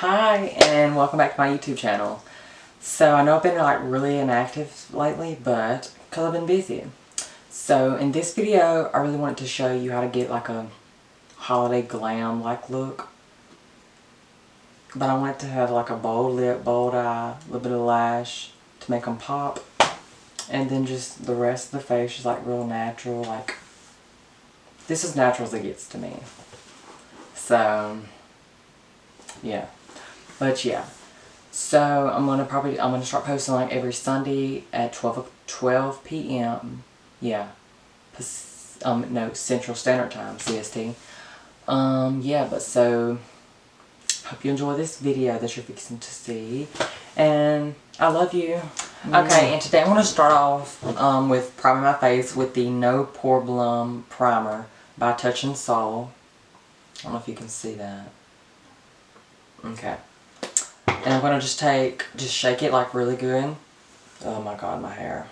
Hi, and welcome back to my YouTube channel. So I know I've been like really inactive lately, but because I've been busy. So in this video, I really wanted to show you how to get like a holiday glam like look. But I want it to have like a bold lip, bold eye, a little bit of lash to make them pop. And then just the rest of the face is like real natural, like this is as natural as it gets to me. So yeah. But yeah. So I'm gonna start posting like every Sunday at 12 p.m. Yeah. No, Central Standard Time, CST. Yeah, but so hope you enjoy this video that you're fixing to see. And I love you. Okay, and today I'm gonna start off with priming my face with the NoPoreBlem primer by Touch and Soul. I don't know if you can see that. Okay. And I'm going to just shake it like really good. Oh my god, my hair.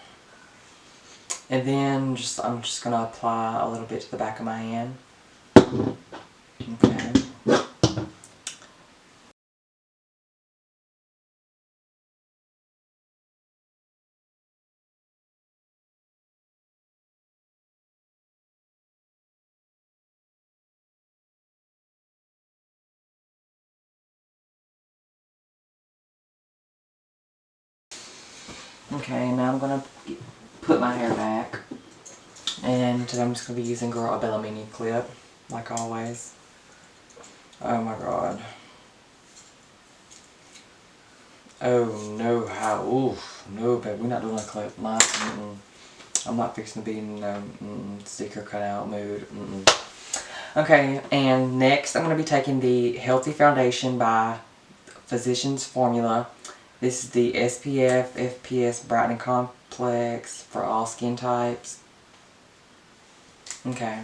And then I'm just going to apply a little bit to the back of my hand. Okay. Okay, now I'm going to put my hair back. And today I'm just going to be using Girl a Bella Mini clip, like always. Oh my god. Oh no, how, oof, no babe, we're not doing a clip. I'm not fixing to be in no sticker cutout mood. Okay, and next I'm going to be taking the Healthy Foundation by Physicians Formula. This is the SPF FPS Brightening Complex for all skin types. Okay.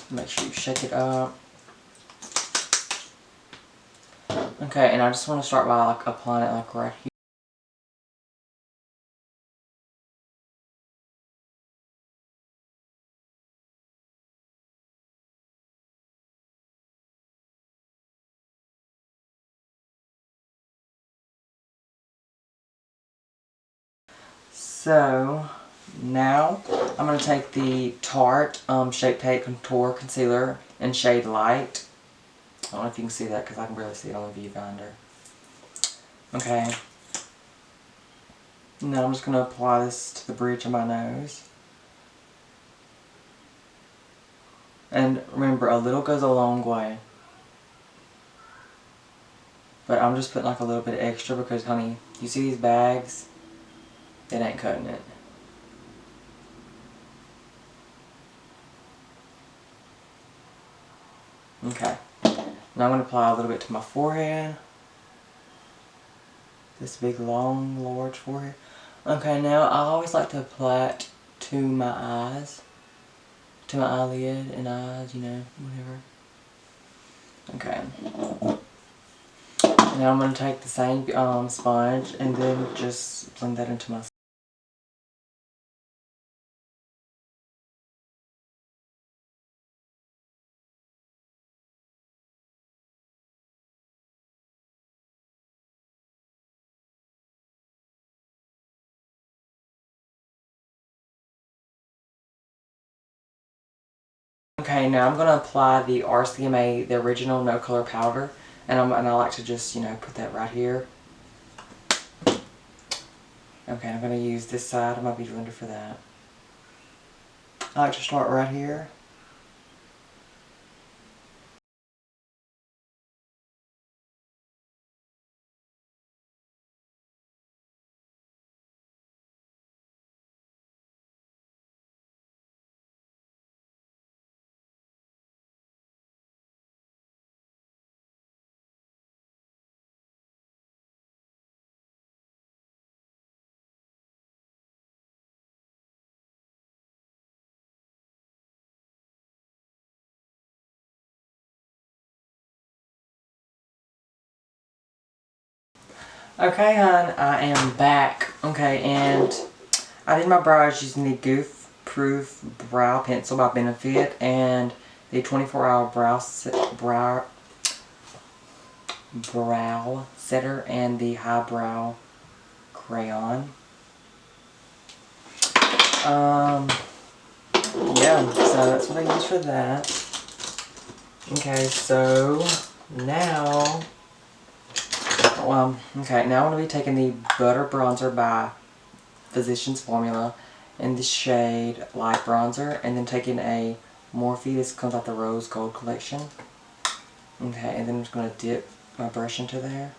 Make sure you shake it up. Okay, and I just want to start by like applying it like right here. So now I'm going to take the Tarte Shape Tape Contour Concealer in shade Light. I don't know if you can see that because I can barely see it on the viewfinder. Okay. Now I'm just going to apply this to the bridge of my nose. And remember, a little goes a long way. But I'm just putting like a little bit extra because, honey, you see these bags? It ain't cutting it. Okay. Now I'm going to apply a little bit to my forehead. This big, long, large forehead. Okay, now I always like to apply it to my eyes. To my eyelid and eyes, you know, whatever. Okay. Now I'm going to take the same sponge and then just blend that into my. Okay, now I'm going to apply the RCMA, the original no color powder, and I like to just, you know, put that right here. Okay, I'm going to use this side of my beauty blender for that. I like to start right here. Okay, hon, I am back. Okay, and I did my brows using the Goof Proof Brow Pencil by Benefit and the 24-hour brow setter and the highbrow crayon. Yeah, so that's what I use for that. Okay, so now, okay, now I'm going to be taking the Butter Bronzer by Physicians Formula in the shade Light Bronzer, and then taking a Morphe. This comes out the Rose Gold collection. Okay, and then I'm just going to dip my brush into there.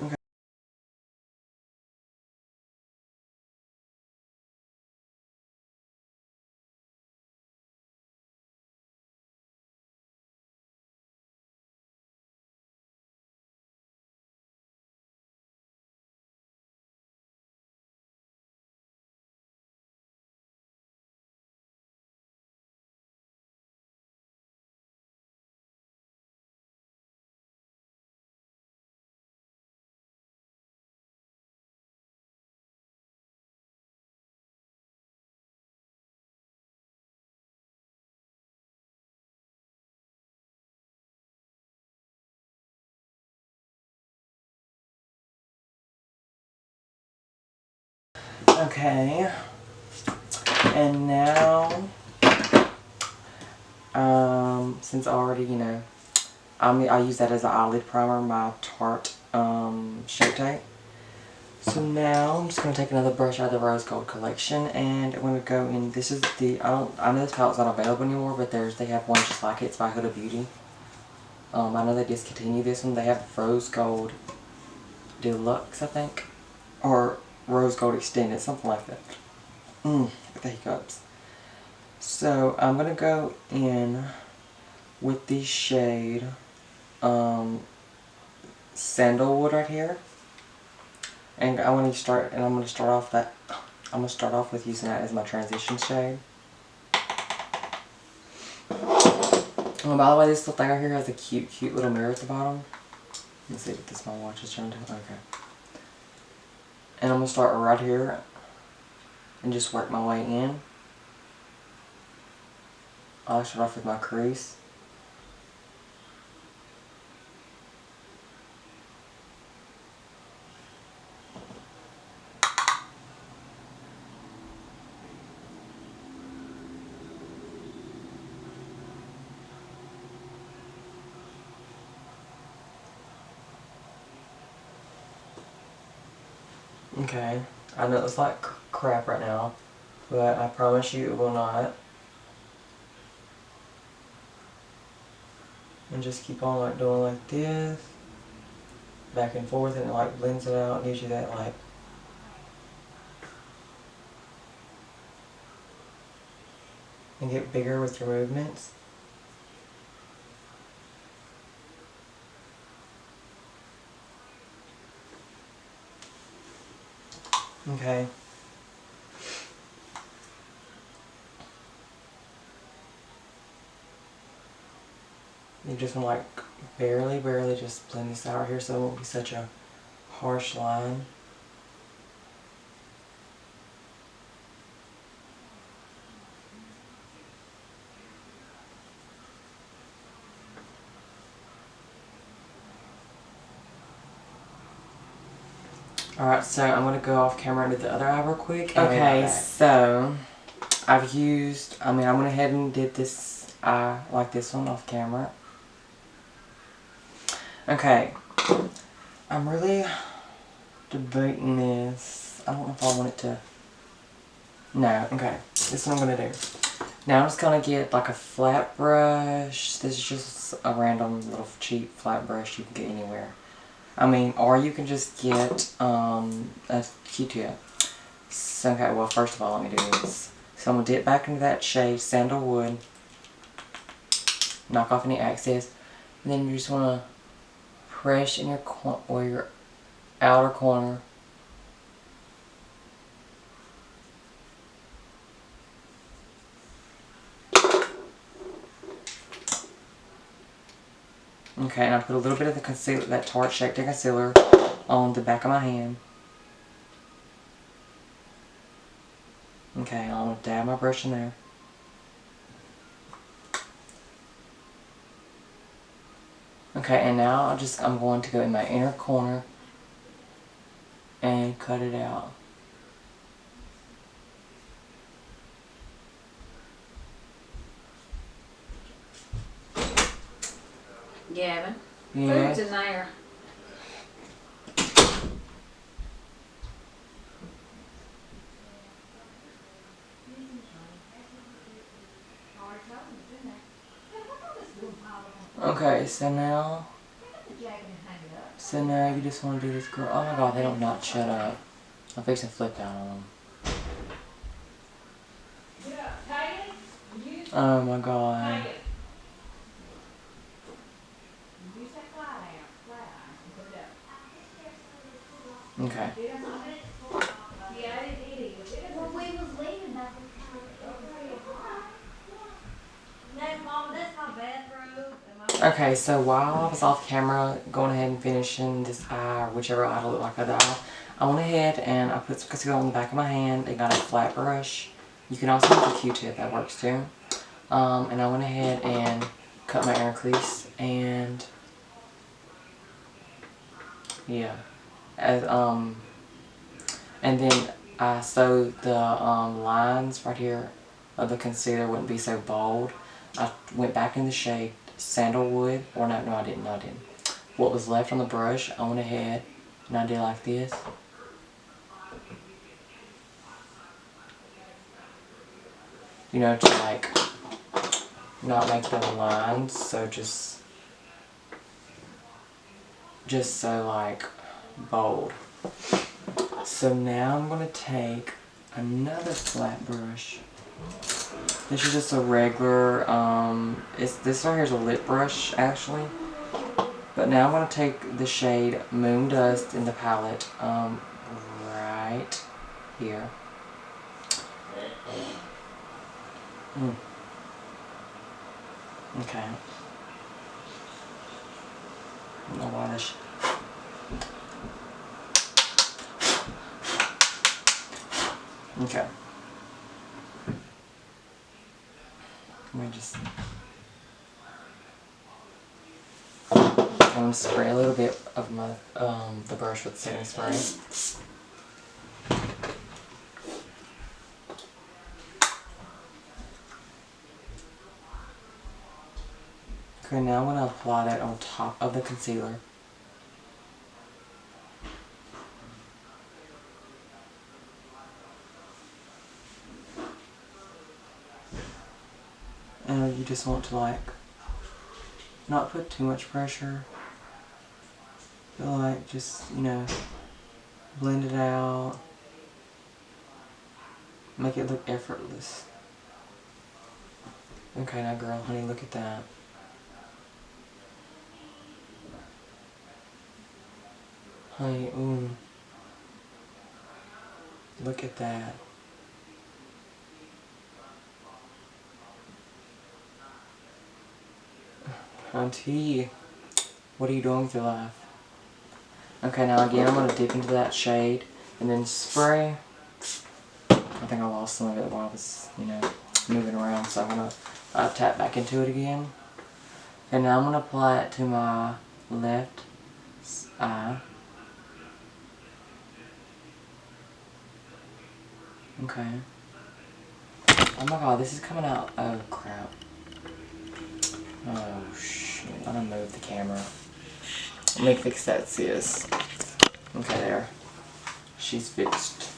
Okay. Okay, and now, since I already, you know, I use that as an eyelid primer, my Tarte Shape Tape. So now I'm just going to take another brush out of the Rose Gold collection, and I'm going to go in. This is the, I know this palette's not available anymore, but they have one just like it. It's by Huda Beauty. I know they discontinued this one. They have Rose Gold Deluxe, I think, or Rose Gold Extended, something like that. Get the hiccups. So I'm going to go in with the shade Sandalwood right here. And I'm going to start off with using that as my transition shade. Oh, by the way, this little thing right here has a cute little mirror at the bottom. Let's see if this my watch is turned to. Okay. And I'm going to start right here and just work my way in. I'll start off with my crease. Okay, I know it's like crap right now, but I promise you it will not. And just keep on like doing like this, back and forth, and it like blends it out, gives you that like and get bigger with your movements. Okay. You just want to like barely just blend this out here so it won't be such a harsh line. Alright, so I'm going to go off camera and do the other eye real quick. Okay, so I went ahead and did this eye like this one off camera. Okay, I'm really debating this. I don't know if I want it to. No, okay, this is what I'm going to do. Now I'm just going to get like a flat brush. This is just a random little cheap flat brush you can get anywhere. Or you can just get a Q-tip. So, okay, well, first of all, let me do this. So I'm going to dip back into that shade, Sandalwood. Knock off any excess. And then you just want to press in your outer corner. Okay, and I put a little bit of the concealer, that Tarte Shape Tape concealer, on the back of my hand. Okay, I'm going to dab my brush in there. Okay, and now I'm going to go in my inner corner and cut it out. Gavin, Yeah. food's in there. Okay, so now you just want to do this girl. Oh my god, they don't not shut up. I'm fixing to flip out on them. Oh my god. Okay. Well, we was leaving by the time it was 3 o'clock. No, Mama, that's my bathrobe. Okay, so while I was off camera, going ahead and finishing this eye, or whichever eye to look like the eye, I went ahead and I put some concealer on the back of my hand. I got a flat brush. You can also use a Q-tip, that works too. And I went ahead and cut my inner crease, and yeah, and then I sewed the lines right here of the concealer wouldn't be so bold. I went back in the shade Sandalwood, or no, I didn't. What was left on the brush, I went ahead and I did like this. You know, to like not make the lines so just so like bold. So now I'm gonna take another flat brush. This is just a regular, this right here is a lip brush actually. But now I'm gonna take the shade Moon Dust in the palette, right here. Okay. No varnish. Okay. Let me just. I'm gonna spray a little bit of my the brush with setting spray. Okay, now I'm gonna apply that on top of the concealer. And you just want to like not put too much pressure. But like just, you know, blend it out. Make it look effortless. Okay, now girl, honey, look at that. Honey, ooh. Look at that. Auntie, what are you doing with your life? Okay, now again, I'm going to dip into that shade and then spray. I think I lost some of it while I was, you know, moving around, so I'm going to tap back into it again. And now I'm going to apply it to my left eye. Okay. Oh my god, this is coming out. Oh crap. Oh shit. I'm gonna move the camera. Let me fix that, sis. Okay, there. She's fixed.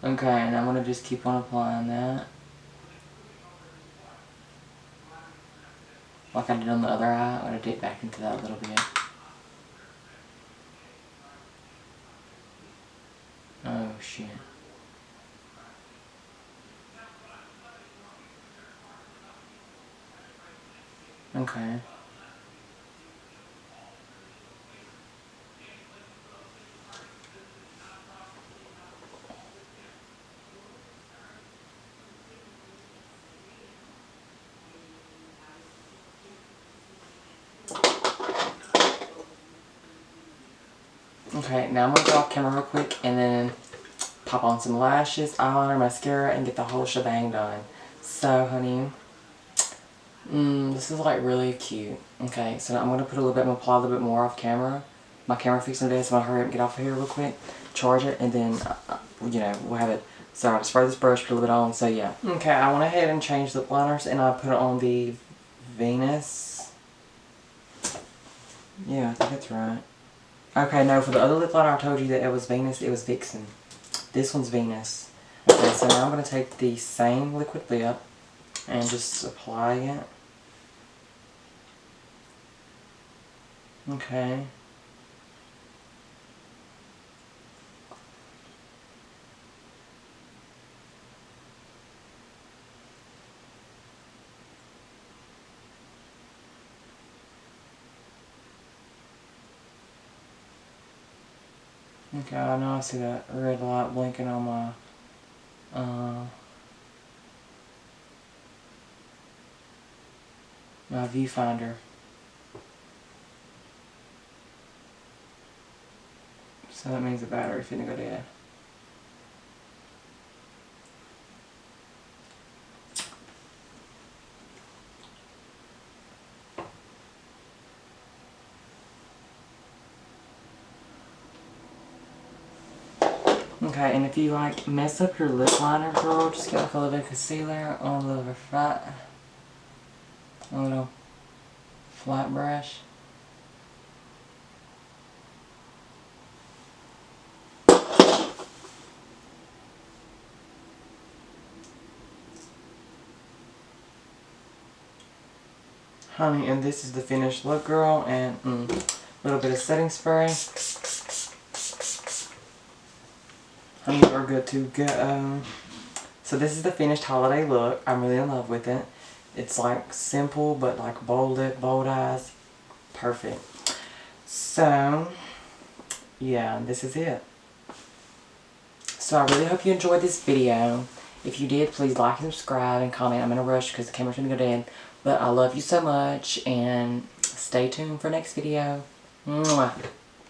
Okay, and I'm gonna just keep on applying that. Like I did on the other eye, I'm gonna dip back into that a little bit. Oh shit. Okay. Okay, now I'm gonna go off camera real quick and then pop on some lashes, eyeliner, mascara, and get the whole shebang done. So, honey, this is like really cute. Okay, so now I'm going to put a little bit, I'm going to apply a little bit more off camera. My camera fixing today, so I'm going to hurry up and get off of here real quick, charge it, and then, you know, we'll have it. So I spray this brush, put a little bit on, so yeah. Okay, I went ahead and changed lip liners, and I put on the Venus. Yeah, I think that's right. Okay, no, for the other lip liner I told you that it was Venus, it was Vixen. This one's Venus. Okay, so now I'm going to take the same liquid lip and just apply it. Okay. Okay, I know I see that red light blinking on my, my viewfinder. So that means the battery's finna go dead. Okay, and if you like mess up your lip liner, girl, just get like a little bit of concealer on a little flat, a little flat brush. Honey, and this is the finished look, girl, and a little bit of setting spray. Honey, you are good to go. So this is the finished holiday look. I'm really in love with it. It's like simple, but like bold lip, bold eyes. Perfect. So, yeah, this is it. So I really hope you enjoyed this video. If you did, please like and subscribe and comment. I'm in a rush because the camera's going to go dead. But I love you so much, and stay tuned for next video. Mwah.